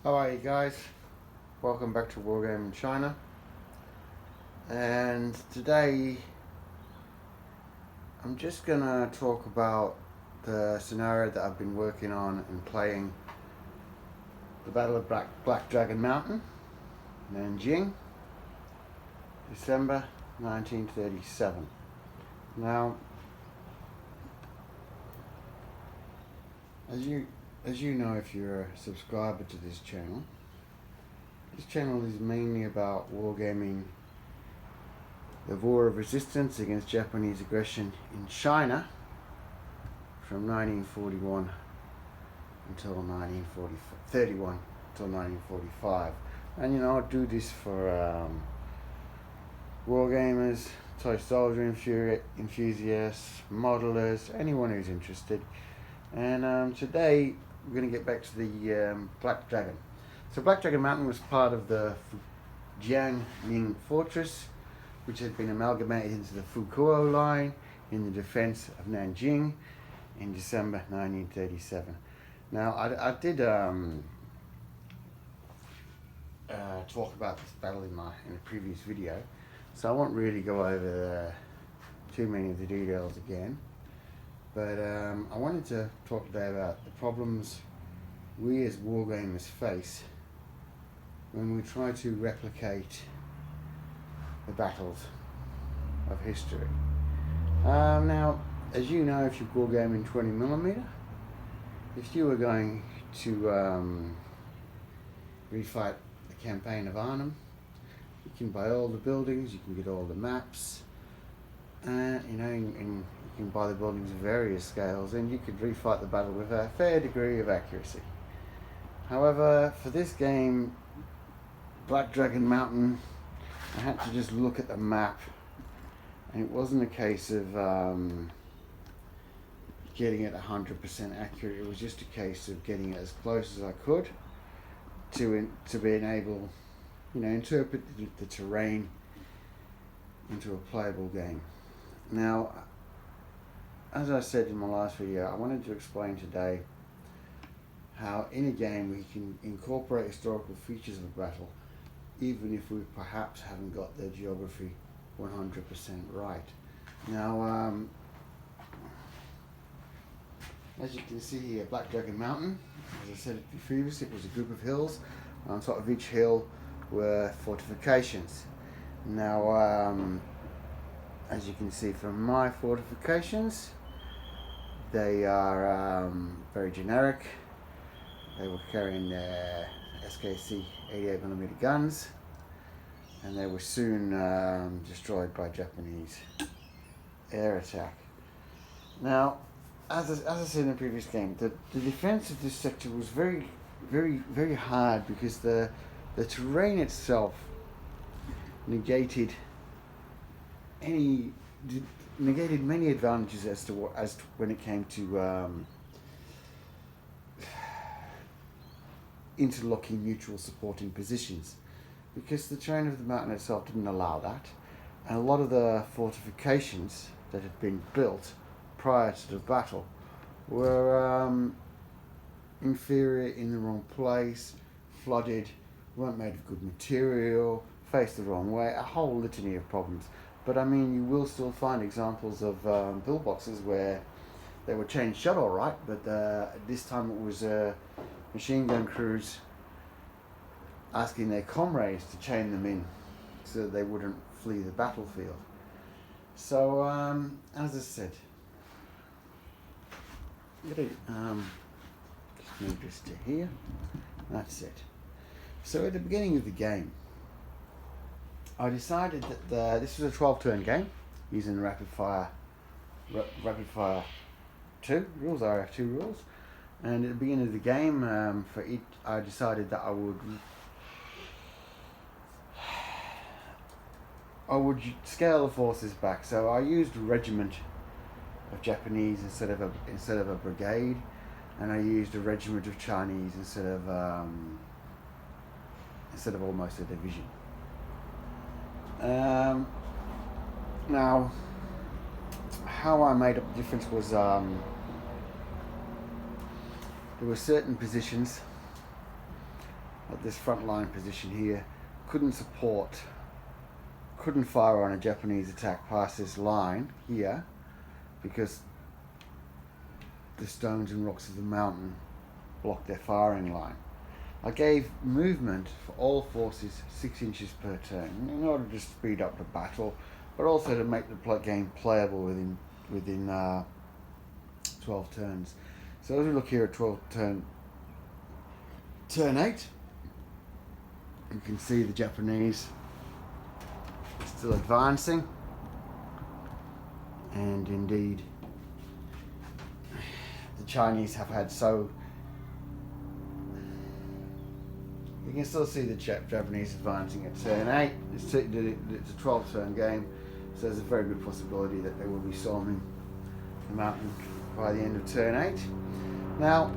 How are you guys? Welcome back to Wargame in China. And today I'm just gonna talk about the scenario that I've been working on and playing, the Battle of Black Dragon Mountain, Nanjing, December 1937. Now, as you know, if you're a subscriber to this channel is mainly about wargaming, the war of resistance against Japanese aggression in China from 1941 until 1931 until 1945. And I do this for wargamers, toy soldier enthusiasts, modelers, anyone who's interested. And today we're going to get back to the Black Dragon. So Black Dragon Mountain was part of the Jiangning Fortress, which had been amalgamated into the Fukuo line in the defense of Nanjing in December 1937. Now, I did talk about this battle in a previous video, so I won't really go over too many of the details again. But I wanted to talk today about the problems we as wargamers face when we try to replicate the battles of history. Now, as you know, if you wargame in 20mm, if you were going to refight the campaign of Arnhem, you can buy all the buildings, you can get all the maps, and you can buy the buildings of various scales, and you could refight the battle with a fair degree of accuracy. However, for this game, Black Dragon Mountain, I had to just look at the map, and it wasn't a case of getting it 100% accurate. It was just a case of getting it as close as I could to being able, interpret the terrain into a playable game. Now, as I said in my last video, I wanted to explain today how in a game we can incorporate historical features of a battle even if we perhaps haven't got the geography 100% right. Now, as you can see here, Black Dragon Mountain, as I said previously, it was a group of hills. On top of each hill were fortifications. Now, as you can see from my fortifications, they are very generic. They were carrying SKC 88mm guns, and they were soon destroyed by Japanese air attack. Now, as I said in the previous game, the defense of this sector was very, very, very hard because the terrain itself negated many advantages as to when it came to interlocking mutual supporting positions, because the terrain of the mountain itself didn't allow that, and a lot of the fortifications that had been built prior to the battle were inferior, in the wrong place, flooded, weren't made of good material, faced the wrong way, a whole litany of problems. But I mean, you will still find examples of pillboxes where they were chained shut all right, but this time it was machine gun crews asking their comrades to chain them in so that they wouldn't flee the battlefield. So, as I said, I'm going to just move this to here. That's it. So at the beginning of the game, I decided that this was a 12-turn game using the rapid fire 2 rules, RF2 rules. And at the beginning of the game, I decided that I would scale the forces back. So I used a regiment of Japanese instead of a brigade, and I used a regiment of Chinese instead of almost a division. Now, how I made up the difference was there were certain positions at this front line position here, couldn't fire on a Japanese attack past this line here because the stones and rocks of the mountain blocked their firing line. I gave movement for all forces 6 inches per turn in order to speed up the battle, but also to make the game playable within 12 turns. So as we look here at turn 8, you can see the Japanese still advancing, and indeed the Chinese have had you can still see the Japanese advancing at turn 8. It's a 12 turn game, so there's a very good possibility that they will be storming the mountain by the end of turn 8. Now,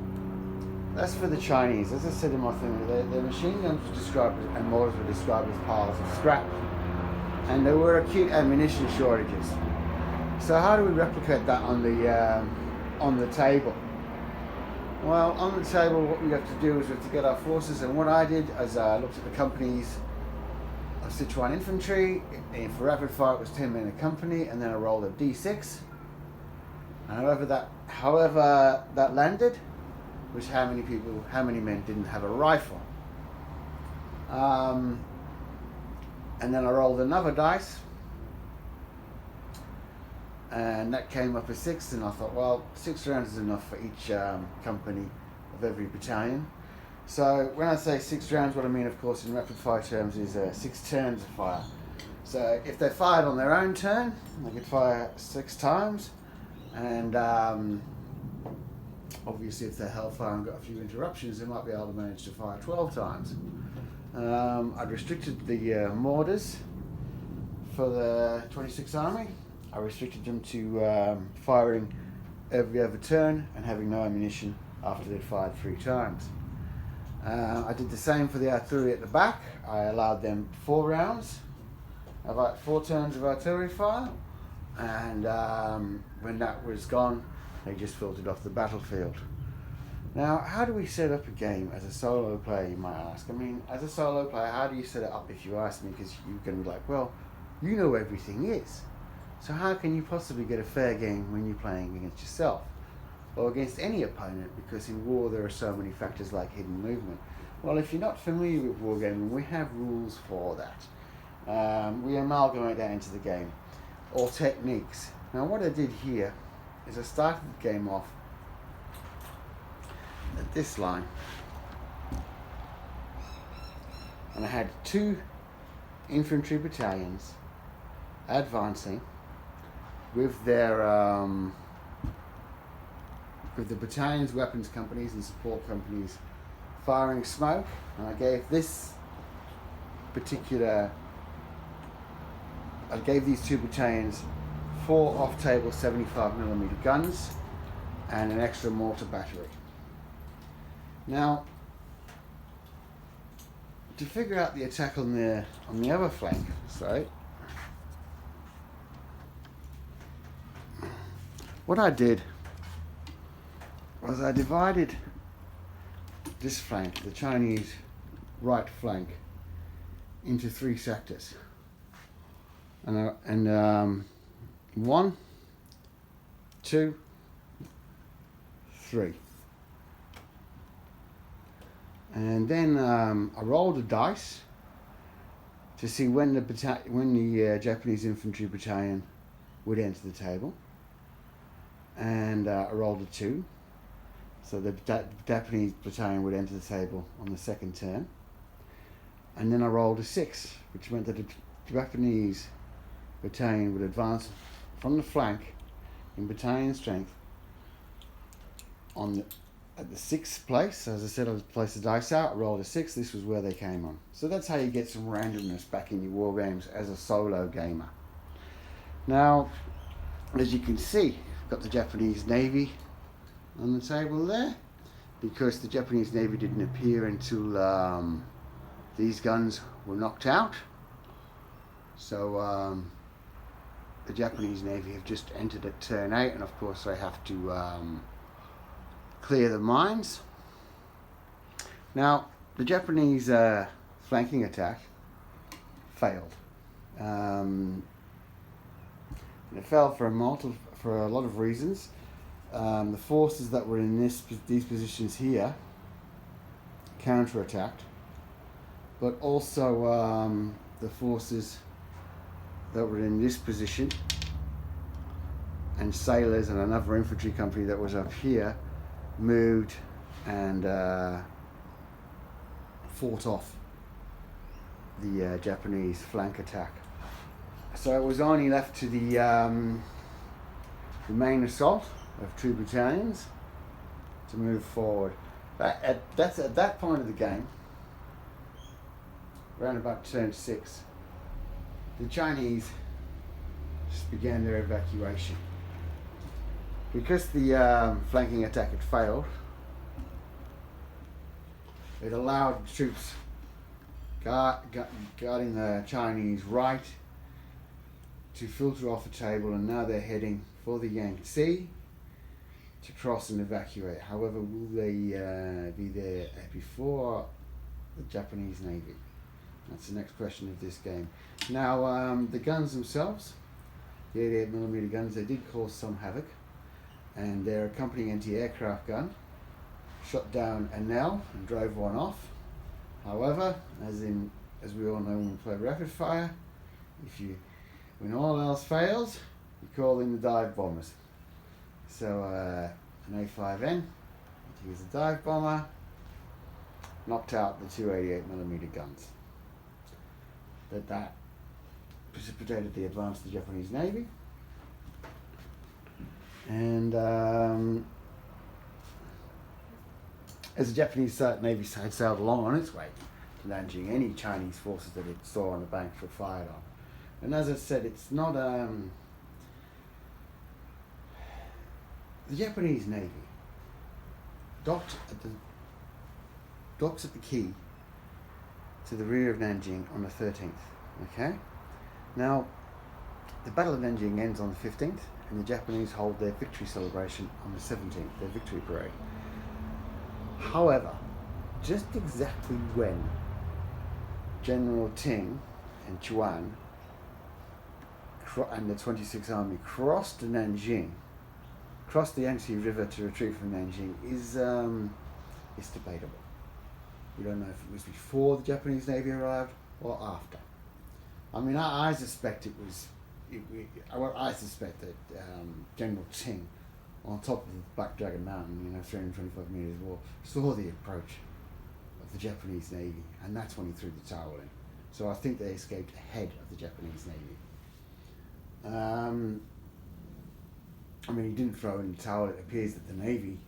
that's for the Chinese. As I said in my thing, their machine guns were described and mortars were described as piles of scrap, and there were acute ammunition shortages. So how do we replicate that on the table? Well, on the table, what we have to do is we have to get our forces, and what I did is I looked at the companies of Sichuan infantry. For rapid fire, it was 10 men a company, and then I rolled a d6. And however that landed, was how many men didn't have a rifle. And then I rolled another dice, and that came up as 6, and I thought, well, 6 rounds is enough for each company of every battalion. So when I say 6 rounds, what I mean, of course, in rapid fire terms is 6 turns of fire. So if they fired on their own turn, they could fire 6 times, and obviously if they held fire and got a few interruptions, they might be able to manage to fire 12 times. I'd restricted the mortars for the 26th Army. I restricted them to firing every other turn and having no ammunition after they'd fired 3 times. I did the same for the artillery at the back. I allowed them 4 rounds, about 4 turns of artillery fire, and when that was gone, they just filtered off the battlefield. Now, how do we set up a game as a solo player, you might ask? I mean, as a solo player, how do you set it up if you ask me? Because you're going to be like, well, you know everything is. So how can you possibly get a fair game when you're playing against yourself? Or against any opponent, because in war there are so many factors like hidden movement. Well, if you're not familiar with wargaming, we have rules for that. We amalgamate that into the game. Or techniques. Now what I did here is I started the game off at this line, and I had 2 infantry battalions advancing with their with the battalion's weapons companies and support companies firing smoke, and I gave these 2 battalions 4 off-table 75mm guns and an extra mortar battery. Now, to figure out the attack on the other flank, what I did was I divided this flank, the Chinese right flank, into 3 sectors, and 1, 2, 3. And then I rolled a dice to see when the Japanese infantry battalion would enter the table, and I rolled a 2, so the Japanese battalion would enter the table on the 2nd turn, and then I rolled a 6, which meant that the Japanese battalion would advance from the flank in battalion strength at the 6th place. As I said, I placed the dice out, I rolled a 6, this was where they came on. So that's how you get some randomness back in your war games as a solo gamer. Now, as you can see, I've got the Japanese Navy on the table there, because the Japanese Navy didn't appear until these guns were knocked out. So the Japanese Navy have just entered at turn 8, and of course they have to clear the mines. Now, the Japanese flanking attack failed. It failed for a lot of reasons. The forces that were in these positions here counterattacked, but also the forces that were in this position and sailors and another infantry company that was up here moved and fought off the Japanese flank attack. So it was only left to the main assault of 2 battalions to move forward. That's at that point of the game, around about turn 6, the Chinese just began their evacuation. Because the flanking attack had failed, it allowed troops guarding the Chinese right to filter off the table, and now they're heading for the Yangtze to cross and evacuate. However, will they be there before the Japanese Navy? That's the next question of this game. Now, the guns themselves, the 88mm guns, they did cause some havoc, and their accompanying anti-aircraft gun shot down a Nell and drove one off. However, as we all know when we play rapid fire, when all else fails, you call in the dive bombers. So an A5N, he was a dive bomber, knocked out the 2 88mm guns. That precipitated the advance of the Japanese Navy. And as the Japanese Navy had sailed along on its way to Nanjing, any Chinese forces that it saw on the banks were fired on. And as I said, it's not the Japanese Navy docks at the quay to the rear of Nanjing on the 13th. Okay? Now, the Battle of Nanjing ends on the 15th, and the Japanese hold their victory celebration on the 17th, their victory parade. However, just exactly when General Ting and Chuan and the 26th Army crossed the Yangtze River to retreat from Nanjing is debatable. We don't know if it was before the Japanese Navy arrived or after. I mean, I suspect I suspect that General Ting, on top of Black Dragon Mountain, 325 meters wall, saw the approach of the Japanese Navy, and that's when he threw the towel in. So I think they escaped ahead of the Japanese Navy. I mean, he didn't throw in the towel. It appears that the Navy,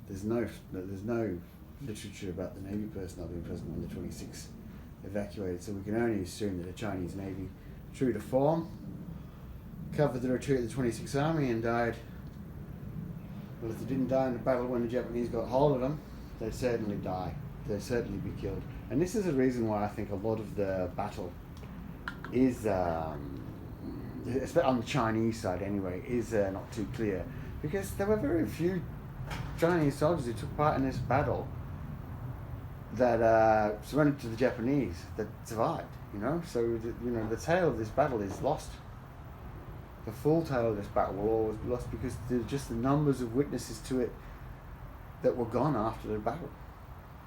there's no literature about the Navy personnel being present when the 26th evacuated, so we can only assume that the Chinese Navy, true to form, covered the retreat of the 26th Army and died. Well, if they didn't die in the battle when the Japanese got hold of them, they'd certainly die. They'd certainly be killed. And this is the reason why I think a lot of the battle is, especially on the Chinese side anyway, is not too clear. Because there were very few Chinese soldiers who took part in this battle that surrendered to the Japanese, that survived, So, the tale of this battle is lost. The full tale of this battle will always be lost because there's just the numbers of witnesses to it that were gone after the battle.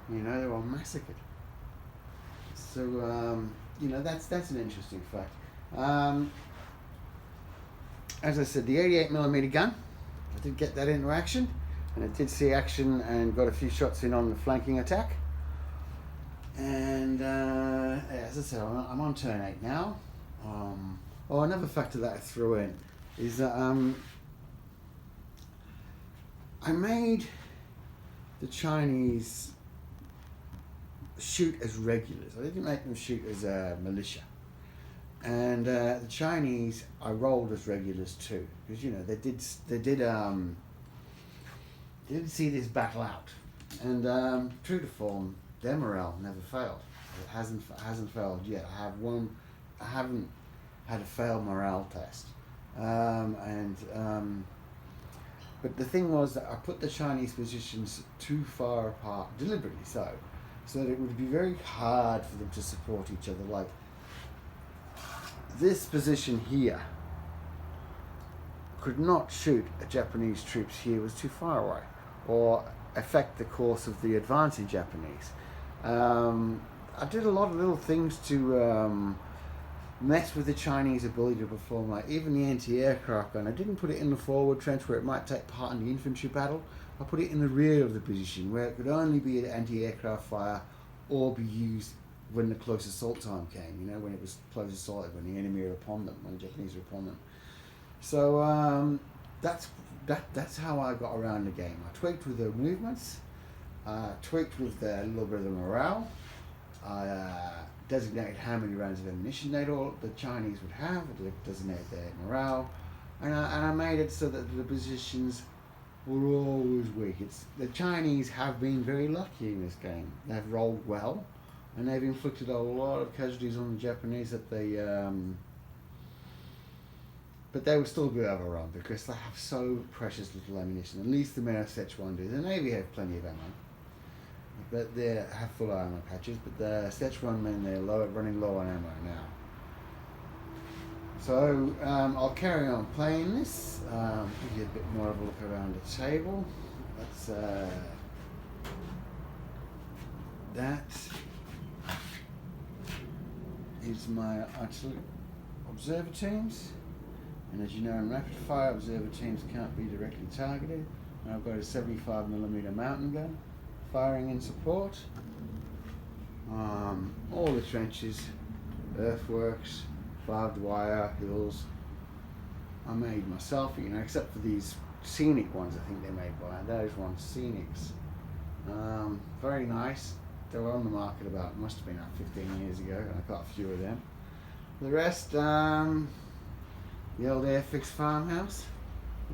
They were massacred. So, that's an interesting fact. As I said, the 88mm gun, I did get that into action, and it did see action and got a few shots in on the flanking attack. And as I said, I'm on turn 8 now. Another factor that I threw in is that I made the Chinese shoot as regulars. I didn't make them shoot as militia. And the Chinese, I rolled as regulars too, because they did see this battle out, and true to form, their morale never failed. It hasn't failed yet. I haven't had a failed morale test, but the thing was that I put the Chinese positions too far apart, deliberately so, so that it would be very hard for them to support each other. Like this position here could not shoot at Japanese troops here, it was too far away, or affect the course of the advancing Japanese. I did a lot of little things to mess with the Chinese ability to perform, like even the anti-aircraft gun. I didn't put it in the forward trench where it might take part in the infantry battle. I put it in the rear of the position where it could only be an anti-aircraft fire or be used when the close assault time came, you know, when it was close assault, when the enemy were upon them, when the Japanese were upon them. So that's how I got around the game. I tweaked with the movements, tweaked with a little bit of the morale. I designated how many rounds of ammunition the Chinese would have, designated their morale, and I made it so that the positions were always weak. The Chinese have been very lucky in this game. They've rolled well, and they've inflicted a lot of casualties on the Japanese that but they will still be overrun because they have so precious little ammunition. At least the men of Szechuan do. The Navy have plenty of ammo, but they have full armor patches. But the Szechuan men, they're running low on ammo now. So I'll carry on playing this. Give you a bit more of a look around the table. That is my artillery observer teams. And as you know, in rapid fire, observer teams can't be directly targeted. And I've got a 75mm mountain gun firing in support. All the trenches, earthworks, barbed wire, hills, I made myself, you know, except for these scenic ones. I think they're made by those ones, scenics. Very nice. They were on the market about, must have been about 15 years ago, and I got a few of them. The rest, the old Airfix farmhouse,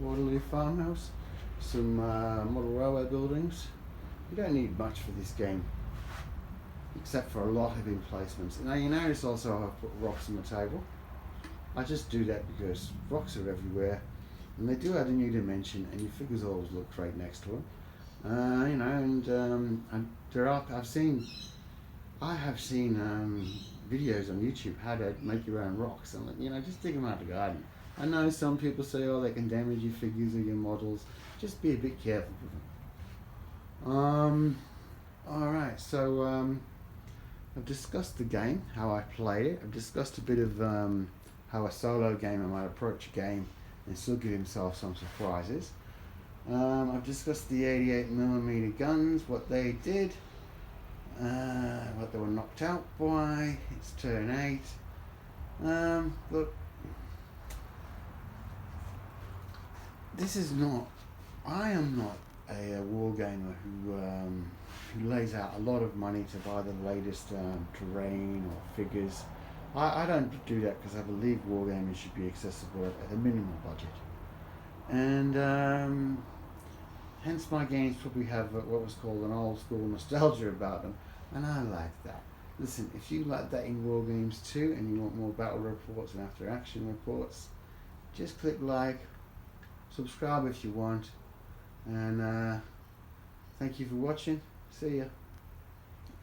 Waterloo farmhouse, some model railway buildings. You don't need much for this game, except for a lot of emplacements. Now you notice also I've put rocks on the table. I just do that because rocks are everywhere, and they do add a new dimension, and your figures always look great next to them. You know, and I have seen videos on YouTube how to make your own rocks, and you know, just dig them out of the garden. I know some people say, oh, they can damage your figures or your models. Just be a bit careful with them. Alright, so I've discussed the game, how I played it. I've discussed a bit of how a solo gamer might approach a game and still give himself some surprises. I've discussed the 88mm guns, what they did, what they were knocked out by. It's turn 8. Look, I am not a wargamer who lays out a lot of money to buy the latest terrain or figures. I don't do that because I believe wargaming should be accessible at a minimal budget. And hence my games probably have what was called an old school nostalgia about them, and I like that. Listen, if you like that in war games too, and you want more battle reports and after action reports, just click like, subscribe if you want, and thank you for watching. See ya.